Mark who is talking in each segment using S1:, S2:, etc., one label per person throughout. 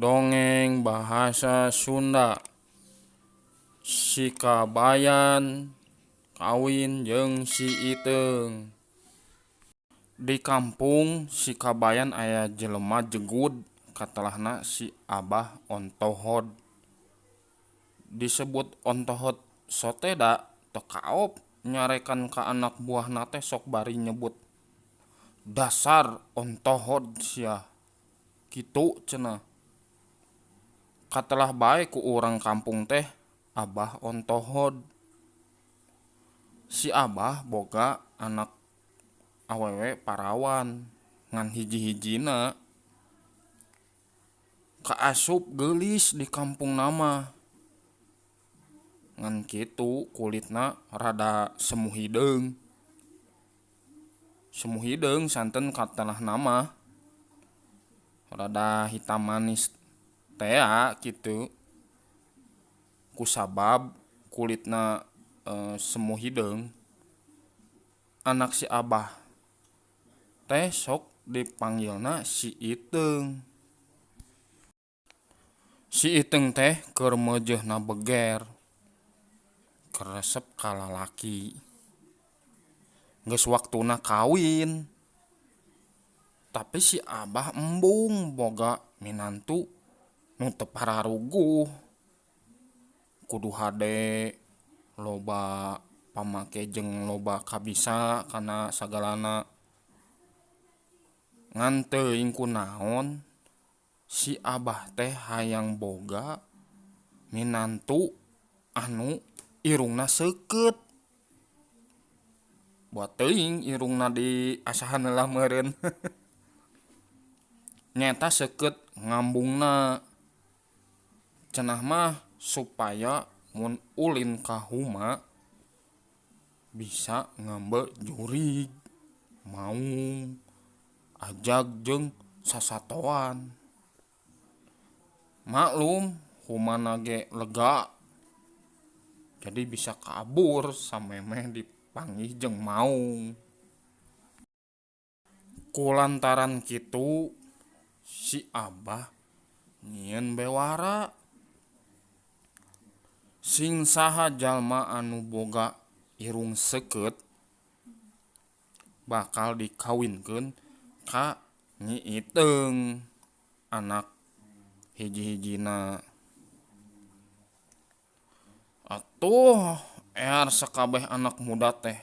S1: Dongeng bahasa Sunda. Si Kabayan kawin jeung si Iteung. Di kampung si Kabayan aya jelema jegud katelahna si Abah Ontohod. Disebut Ontohod soteda teu kaop nyarekan ka anak buahna teh sok bari nyebut dasar Ontohod sia. Kitu cenah. Katelah bae ku urang kampung teh Abah Ontohod. Si Abah boga anak awewe parawan ngan hiji-hijina kaasup geulis di kampung nama. Ngan kitu kulitna rada semu hideung. Semu hideung santen katelah nama. Rada hitam manis tea kitu. Kusabab kulitna semu hideung. Anak si Abah teh sok dipanggilna si Iteung. Si Iteung teh keur meujeuhna beger. Keur resep ka lalaki. Geus waktuna kawin. Tapi si Abah embung boga minantu nu teu pararuguh. Kudu hade, loba pamake jeung loba kabisa kana sagalana. Ngan teuing kunaon si Abah teh hayang boga minantu anu irungna seukeut. Buat teuing irungna diasahan heula meureun. Nyata seukeut ngambungna. Cenah mah supaya mun ulin ka huma bisa ngambe jurig, maung, ajag jeung sasatoan. Maklum humana ge lega. Jadi bisa kabur samemeh dipanggih jeung maung. Kulantaran kitu si Abah nyieun bewara. Sing saha jalma anu boga irung seukeut bakal dikawinkeun ka Nyi Iteung, anak hiji-hijina. Atuh ear sakabeh anak muda teh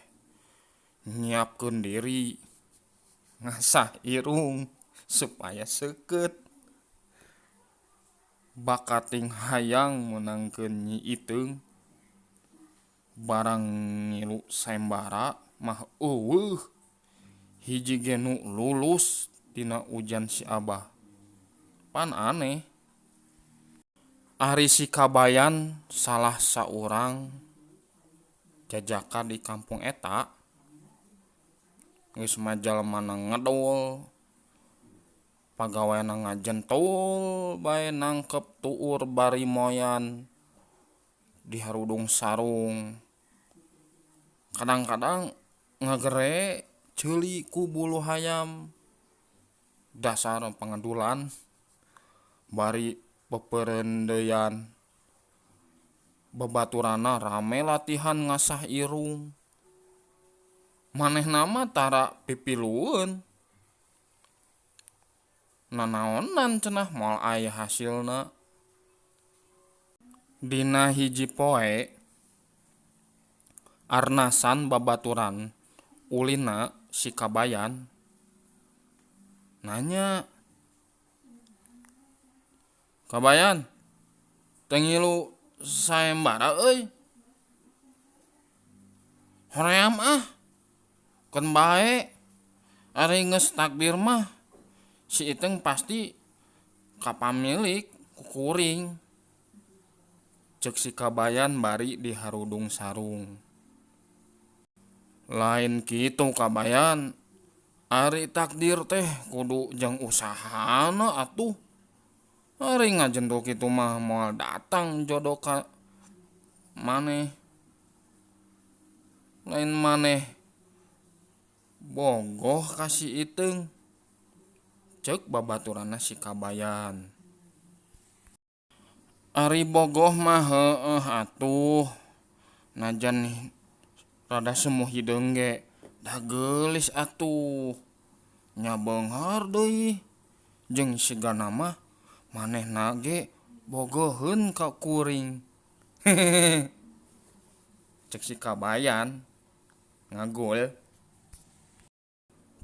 S1: nyiapkeun diri ngasah irung supaya seukeut. Bakating hayang meunangkeun Nyi Iteung barang ngilu sayembara mah eueuh hiji ge nu lulus tina ujan si Abah. Pan aneh. Ari si Kabayan salah saurang jajaka di kampung eta geus majalmana ngedol, pagaweana ngajentul bae nangkep tuur bari moyan di harudung sarung. Kadang-kadang ngagere ceuli ku bulu hayam. Dasar pangadulan bari peupereun deyan. Babaturana rame latihan ngasah irung. Manehna mah tara pipilueun. Nanaonan cenah moal aya hasilna. Dina hiji poe arnasan babaturan ulina si Kabayan nanya, "Kabayan, teu ngilu sayembara euy? Hoream ah, keun bae. Ari geus takdir mah si Iteung pasti kapamilik ku kuring," ceuk si Kabayan bari di harudung sarung. "Lain kitu Kabayan, ari takdir teh kudu jeung usahana atuh. Ari ngajentul kitu mah moal datang jodoh ka maneh. Lain maneh bogoh ka si Iteung," ceuk babaturanna si Kabayan. Ari bogoh mah heueuh atuh. Najan rada semu hideung ge da geulis atuh. Nya beunghar deui. Jeung sigana mah manehna ge bogoheun ka kuring. Cek si kabayan ngagul.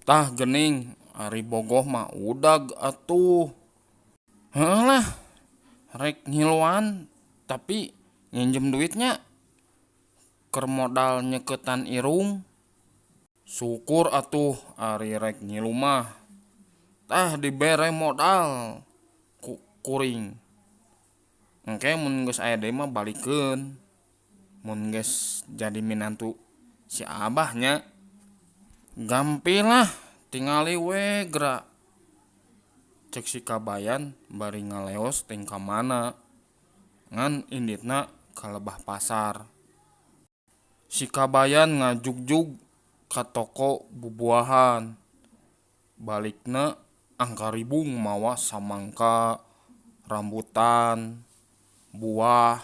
S1: Tah geuning ari bogoh mah udag atuh. Heulah rek ngiluan tapi nginjem duitnya keur modal nyeketan irung. Syukur atuh ari rek ngilu mah tah dibere modal ku kuring. Engke mun geus aya deui mah balikeun. Mun geus jadi minantu si Abah nya. Gampil lah tingali we geura. Cek si kabayan bari ngaleos teng ka mana. Ngan inditna ka lebah pasar. Si kabayan ngajugjug ka toko bubuahan. Balikna angkaribung mawa samangka, rambutan, buah,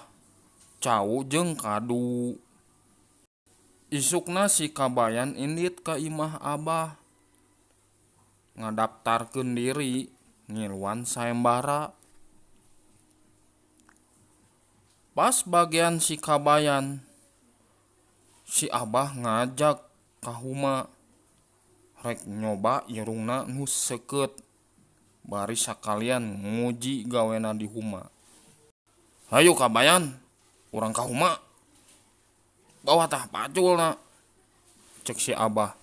S1: cau jeung kadu. Isukna si kabayan indit ka imah Abah. Ngadaptarkeun diri ngiluan saembara. Pas bagian si kabayan, si Abah ngajak ka huma. Rek nyoba irungna nu seukeut. Bari sakalian nguji gawena di huma. Hayu kabayan, urang ka huma. Bawa tah paculna. Cek si Abah.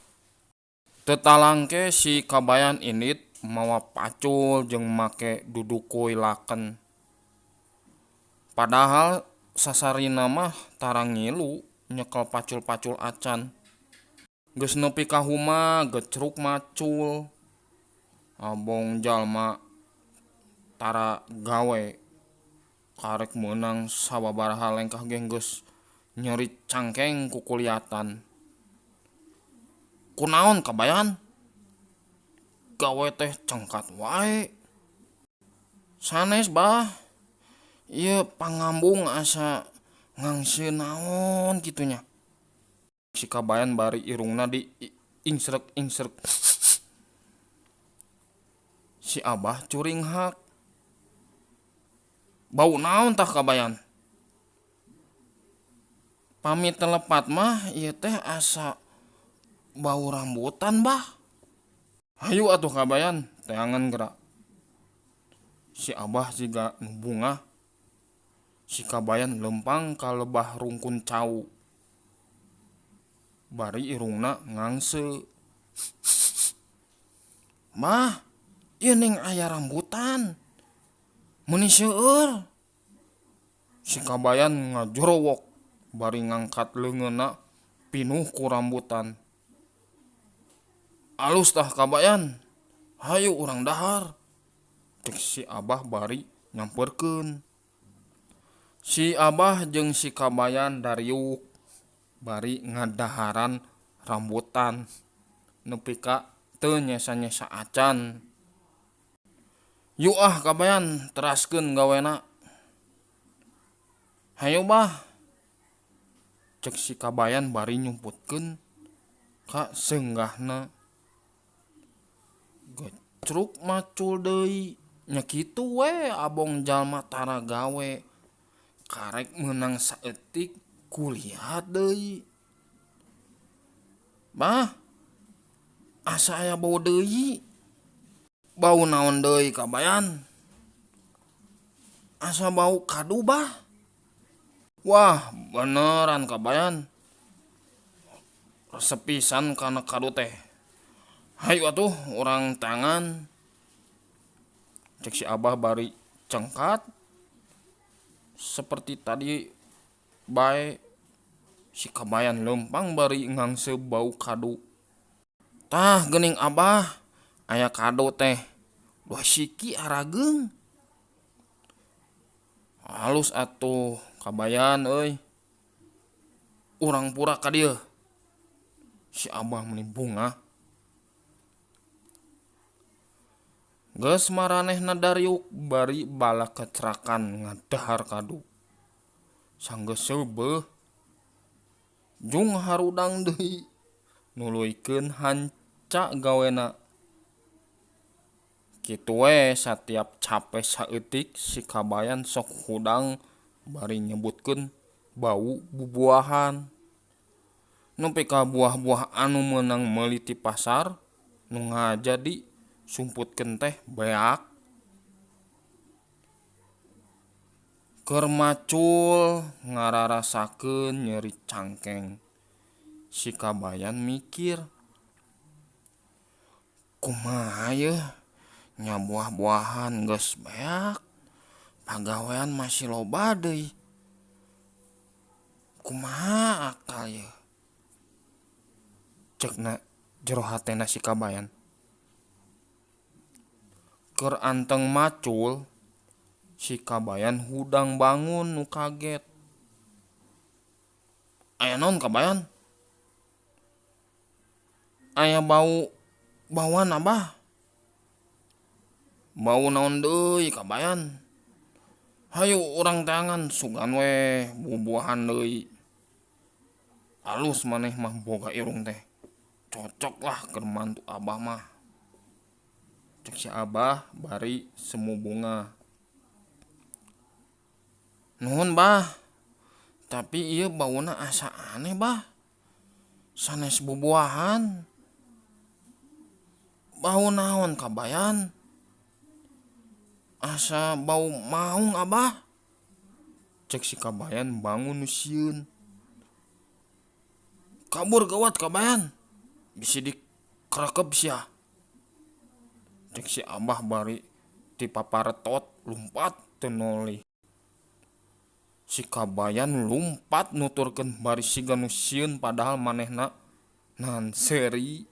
S1: Teu talangke si kabayan indit mawa pacul jeung make dudukuy laken. Padahal sasarina mah tarang ngilu nyekel pacul-pacul acan. Geus nepi ka huma gecruk macul. Abong jalma tara gawe karek meunang sababaraha lengkah ge geus nyeri cangkeng ku kuliatan. Kunaon kabayan? Gawe teh cengkat wae. Sanes bah. Ieu pangambung asa ngangseun naon kitunya. Si kabayan bari irungna di ingsrek-ingsrek. Si Abah curing hak. Bau naon tah kabayan? Pamit telepat mah ieu teh asa bau rambutan bah. Hayu atuh kabayan, teangan geura. Si Abah siga nu bungah. Si kabayan lempang ka lebah rungkun cau. Bari irungna ngangse. Mah, ieu ning aya rambutan. Meuni seueur. Si kabayan ngajorowok bari ngangkat leungeunna pinuh ku rambutan. Alus tah kabayan. Hayu urang dahar. Cek si Abah bari nyamperkeun. Si Abah jeung si kabayan dariuk bari ngadaharan rambutan nepi ka teu nyesa-nyesa acan. Yu kabayan teraskeun gawena. Hayu bah. Cek si kabayan bari nyumputkeun ka seunggahna. Gecruk macul deui. Nya kitu we abong jalma tara gawe. Karek meunang saeutik kulihat deui. Bah, asa aya bau deui. Bau naon deui kabayan? Asa bau kadu bah. Wah, beneran kabayan. Resep pisan kana kadu teh. Hayu atuh urang tangan. Cek si Abah bari cengkat. Seperti tadi bae si kabayan lempang bari ngangse bau kadu. Tah geuning Abah, aya kadu teh 2 siki arageung. Halus atuh kabayan euy. Urang pura ka dieu. Si Abah meuni bungah. Geus maranehna Dariuk bari bala kecerakan ngadahar kadu. Sanggeus seubeuh Jung harudang deui nuluykeun hanca gawena. Kitu we satiap cape saeutik si Kabayan sok hudang bari nyebutkeun bau bubuahan. Nepi ka buah-buah anu meunang meuli ti pasar nu ngajadi sumputkeun teh beak. Keur macul ngararasakeun nyeri cangkeng. Si Kabayan mikir, kumaha yeuh nya buah-buahan geus beak, pagawean masih loba deui. Kumaha akal yeuh? Cekna jero hatena si Kabayan. Keur anteng macul, si Kabayan hudang bangun nu kaget. Aya naon Kabayan? Aya bauan Abah. Bau naon deui Kabayan? Hayu urang teangan sugan we bubuahan deui. Alus maneh mah boga irung teh. Cocok lah keur mantu Abah mah. Cek si Abah bari semu bunga. Nuhun Bah, tapi ieu bauna asa aneh Bah. Sanes bubuahan. Bau naon Kabayan? Asa bau maung Abah. Cek si Kabayan bangun nu sieun. Kabur gawat Kabayan. Bisi dikerekep sia. Cek si Abah bari ti paparetot lumpat teu nolih. Si Kabayan lumpat nuturkeun bari siga nu sieun padahal manehna nahan seuri.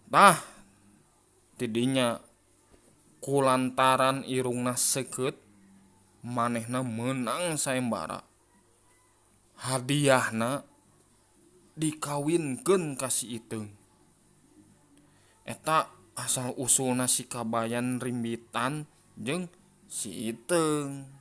S1: Tah tidinya kulantaran irungna seukeut manehna meunang sayembara. Hadiahna dikawinkeun ka si Iteung. Eta asal usulna si Kabayan rimbitan jeung si Iteung.